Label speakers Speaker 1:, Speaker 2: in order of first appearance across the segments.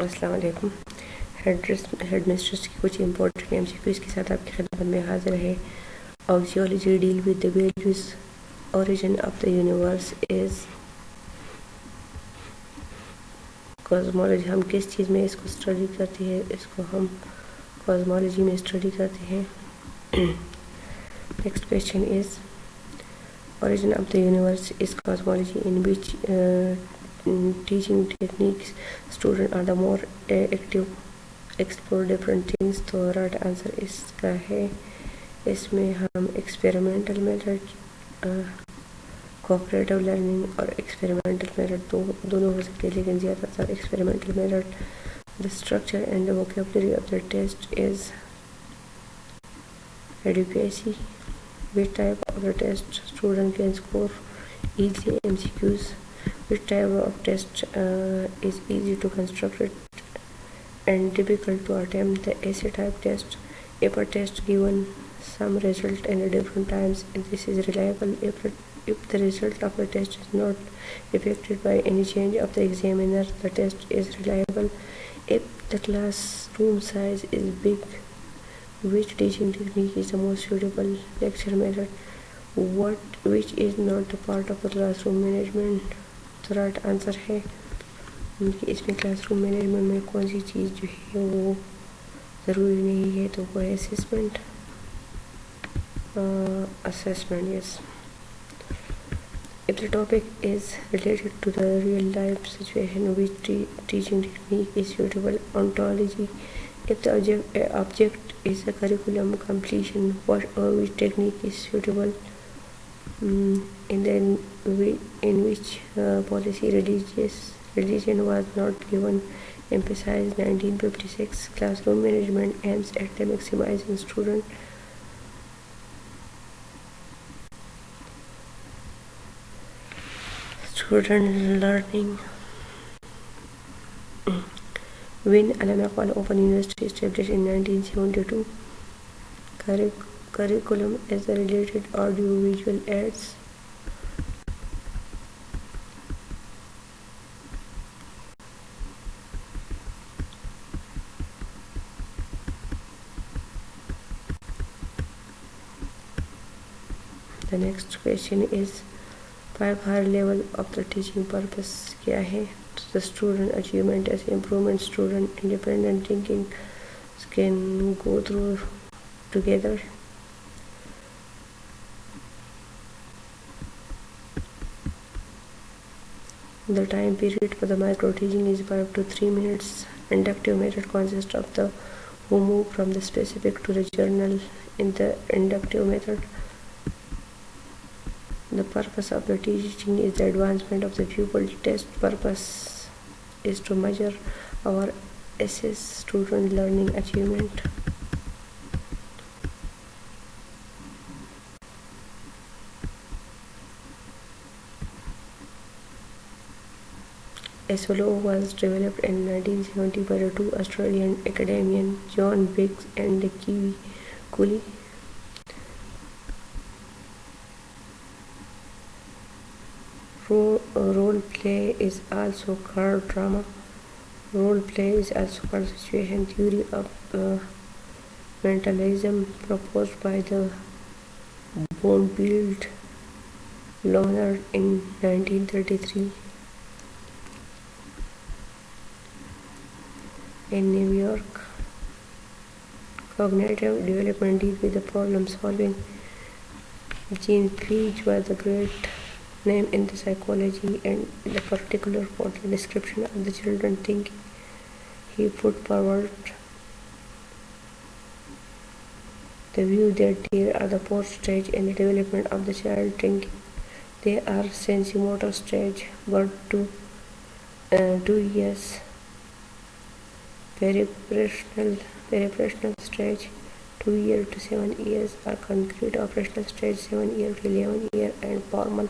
Speaker 1: अस्सलाम वालेकुम। हेडमास्टर्स की कुछ इंपॉर्टेंट एमसीक्यूज़ के साथ आपकी खिदमत में हाजिर है। Archaeology deal with the various origin of the universe is cosmology. हम किस चीज़ में इसको स्टडी करते हैं? इसको हम कॉस्मोलॉजी में स्टडी करते हैं। Next question is origin of the universe is cosmology, in which teaching techniques students are the more active, explore different things। तो राइट आंसर इसका है, इसमें हम एक्सपेरिमेंटल मेथड, कोऑपरेटिव लर्निंग और एक्सपेरिमेंटल मेथड दोनों हो सकते हैं, लेकिन ज़्यादातर experimental method. The structure and the vocabulary of the test is adequacy। Which type of the test student can score easily? MCQs। Which type of test is easy to construct it and difficult to attempt? The essay type test, paper test given some result and different times, and this is reliable if the result of the test is not affected by any change of the examiner. The test is reliable if the classroom size is big। Which teaching technique is the most suitable? Lecture method। Which is not a part of the classroom management? तो right answer है कि इसमें classroom management में कौन सी चीज़ जो है वो ज़रूरी नहीं है, तो वो है assessment. Yes. If the topic is related to the real life situation, which teaching technique is suitable? Ontology। If the object is a curriculum completion, which technique is suitable? In which policy religion was not given emphasized? 1956। Classroom management aims at the maximizing student learning। When Al Open University established in 1972, curriculum as the related audio-visual aids। The next question is 5 higher level of the teaching purpose क्या है? The student achievement as improvement, student independent thinking can go through together। The time period for the micro teaching is 5 to 3 minutes। Inductive method consists of the who move from the specific to the general in the inductive method। The purpose of the teaching is the advancement of the pupil। Test purpose is to measure or assess student learning achievement। SLO was developed in 1970 by the two Australian academicians John Biggs and Kiwi Cooley। Role play is also called drama। Role play is also called situation theory of mentalism proposed by the Bonfield Lohner in 1933 in New York। Cognitive development deals with the problem solving। Jean Piaget was a great name in the psychology and the particular for the description of the children thinking। He put forward the view that there are the 4 stages in the development of the child thinking. They are sensory-motor stage, 1 to 2 years, peripersonal stage 2 years to 7 years, or concrete operational stage 7 years to 11 years, and formal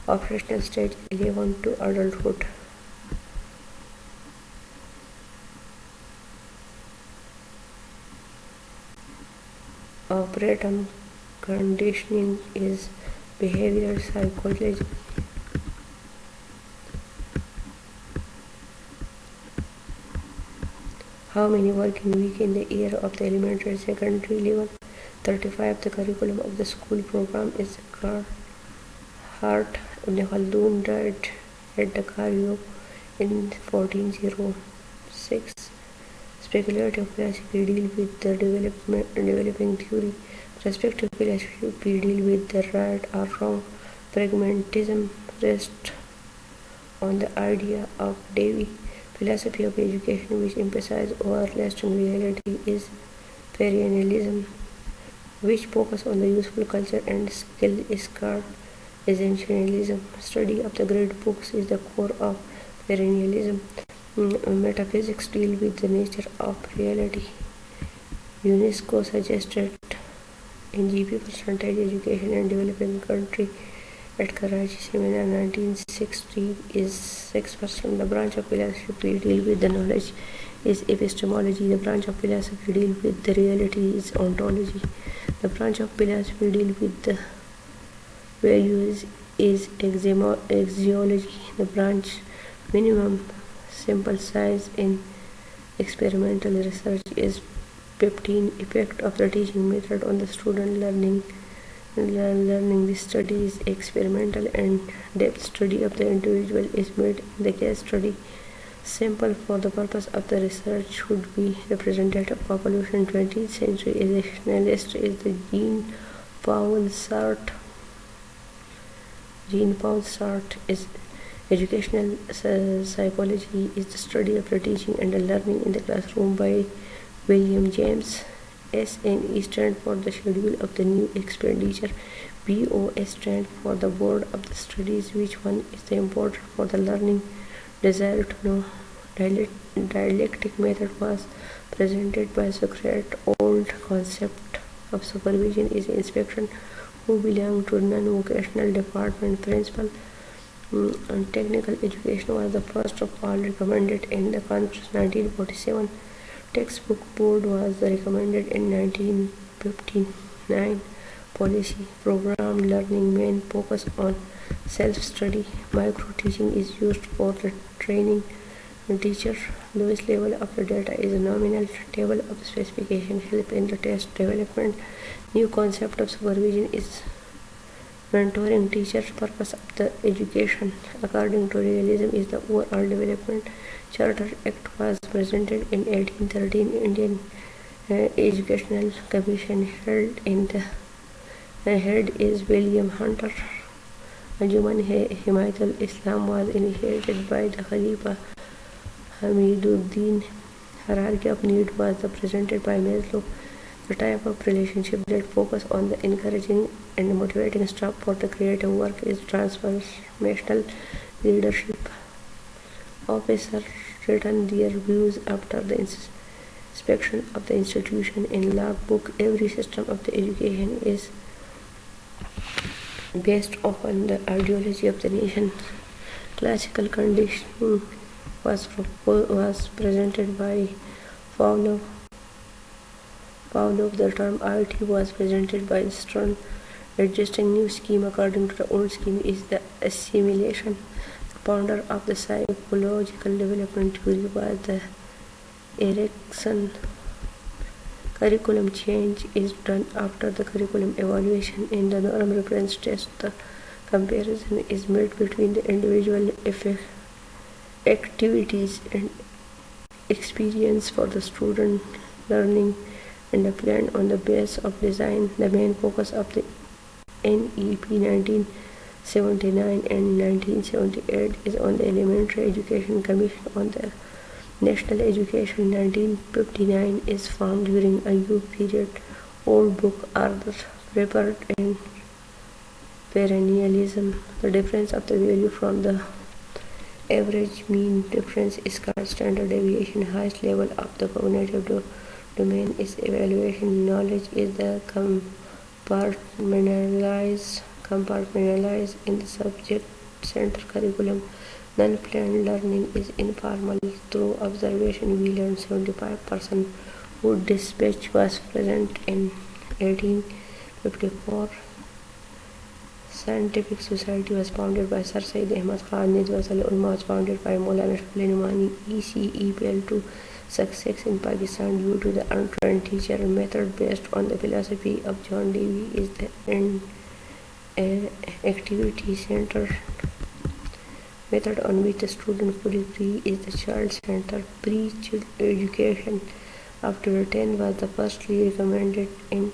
Speaker 1: operational stage 11 to adulthood। Operant conditioning is behavioral psychology। How many working week in the year of the elementary and secondary level? 35. The curriculum of the school program is Heart. Ibn Khaldun died at the Cairo in 1406. Speculative philosophy deal with the developing theory. Prospective philosophy deal with the right or wrong. Pragmatism rests on the idea of Devi. Philosophy of education, which emphasizes overlasting reality, is perennialism, which focuses on the useful culture and skill, is called essentialism. Study of the great books is the core of perennialism. Metaphysics deal with the nature of reality. UNESCO suggested NGP percentage education in developing country at Karachi seminar 1960 is 6%. The branch of philosophy deal with the knowledge is epistemology. The branch of philosophy deal with the reality is ontology. The branch of philosophy deal with the values is axiology. The branch minimum sample size in experimental research is 15. Effect of the teaching method on the student learning. The study is experimental and depth study of the individual is made in the case study. Sample for the purpose of the research should be representative population. 20th century essentialist is the Jean-Paul Sartre. Jean-Paul Sartre is educational psychology is the study of the teaching and the learning in the classroom by William James. SNE stands for the schedule of the new expenditure. BOS stands for the board of the studies. Which one is the important for the learning? Desire to know. Dialectic method was presented by Socrates. Old concept of supervision is inspection. Who belong to non-vocational department? Principal. And technical education was the first of all recommended in the conference 1947. Textbook board was recommended in 1959. Policy program learning main focus on self-study. Micro-teaching is used for the training teacher. Lowest level of the data is nominal. Table of specification help in the test development. New concept of supervision is mentoring teacher. Purpose of the education according to realism is the overall development. Charter Act was presented in 1813. Indian Educational Commission held in the head is William Hunter. Anjuman Himayatul Islam was initiated by the Khalifa Hamiduddin. Hierarchy of need was presented by Maslow. The type of relationship that focus on the encouraging and motivating staff for the creative work is transformational leadership. Officers written their views after the inspection of the institution in logbook. Every system of the education is based upon the ideology of the nation. Classical conditioning was presented by Pavlov. The term IT was presented by Stern. Adjusting new scheme according to the old scheme is the assimilation. The founder of the psychological development theory was the Erikson. Curriculum change is done after the curriculum evaluation. In the norm reference test, the comparison is made between the individual activities and experience for the student learning and planned on the basis of design. The main focus of the NEP 1979 and 1978 is on the Elementary Education Commission on the National Education. 1959 is formed during a youth period. Old book are prepared in perennialism. The difference of the value from the average mean difference is called standard deviation. Highest level of the cognitive domain is evaluation. Knowledge is the compartmentalized in the subject center curriculum. Non-planned learning is informal through observation. We learned 75% wood dispatch was present in 1854. Scientific Society was founded by Sir Syed Ahmad Khan. Nidwat al-Ulama was founded by Maulana Shabli Numani. ECE failed to success in Pakistan due to the untrained teacher method based on the philosophy of John Dewey is the activity center method on which the student fully free is the child-centered pre-education after the 10 was the firstly recommended in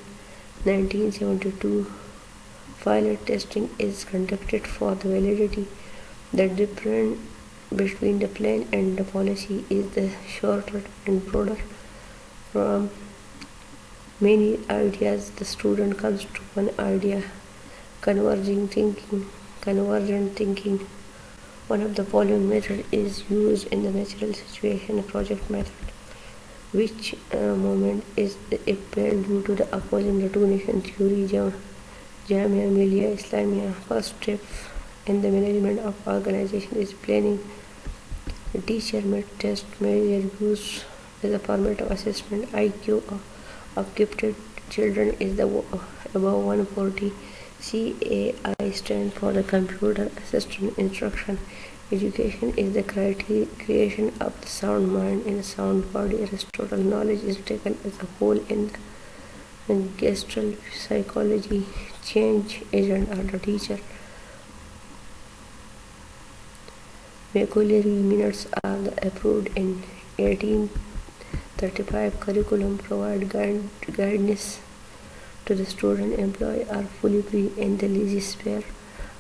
Speaker 1: 1972. Pilot testing is conducted for the validity. The difference between the plan and the policy is the shorter and broader. From many ideas, the student comes to one idea. Convergent thinking. One of the following methods is used in the natural situation project method, which moment is applied due to the opposing the two nation theory. Jamia Millia Islamia. First step in the management of organization is planning. The teacher made test measure used as a format of assessment. IQ of gifted children is the above 140. CAI stands for the computer assisted instruction. Education is the creation of the sound mind in a sound body. Aristotle knowledge is taken as a whole in gestalt psychology. Change agent are the teacher. Macaulay minutes are approved in 1835. Curriculum provide guidance to the student. Employee are fully free in the leisure sphere.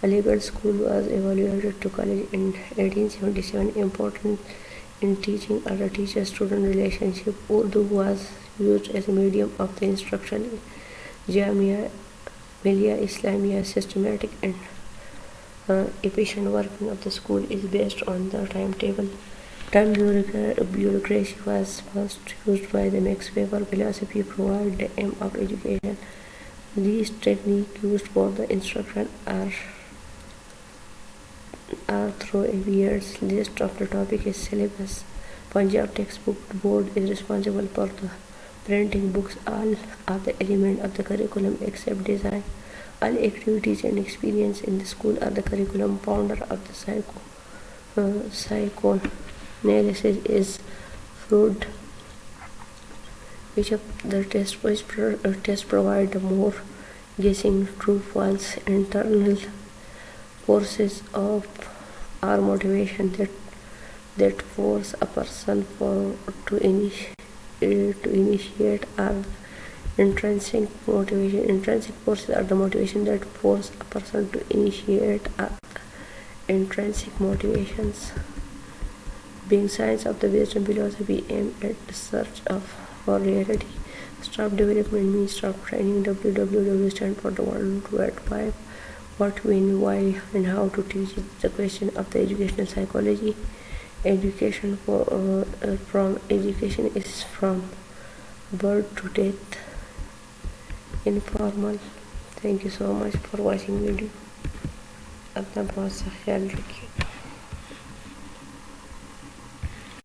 Speaker 1: A legal school was evaluated to college in 1877. Important in teaching are the teacher-student relationship. Urdu was used as a medium of the instruction. Jamia Millia Islamia systematic and efficient working of the school is based on the timetable. Term bureaucracy was first used by the Max Weber. Philosophy provide the aim of education. These techniques used for the instruction are through a year's list of the topic is syllabus. Punjab textbook board is responsible for the printing books. All of the elements of the curriculum except design. All activities and experience in the school are the curriculum. Founder of the psychoanalysis is Freud. Which of the test provide the more guessing true false internal forces of our motivation that force a person to initiate our intrinsic motivation. Intrinsic forces are the motivation that force a person to initiate our intrinsic motivations. Being science of the wisdom philosophy aim at the search for reality. Staff development means staff training. WWW stand for the World Wide Web. What, when, why, and how to teach is the question of the educational psychology. Education from education is from birth to death. Informal. Thank you so much for watching video. अपना बहुत सा ख्याल रखिए.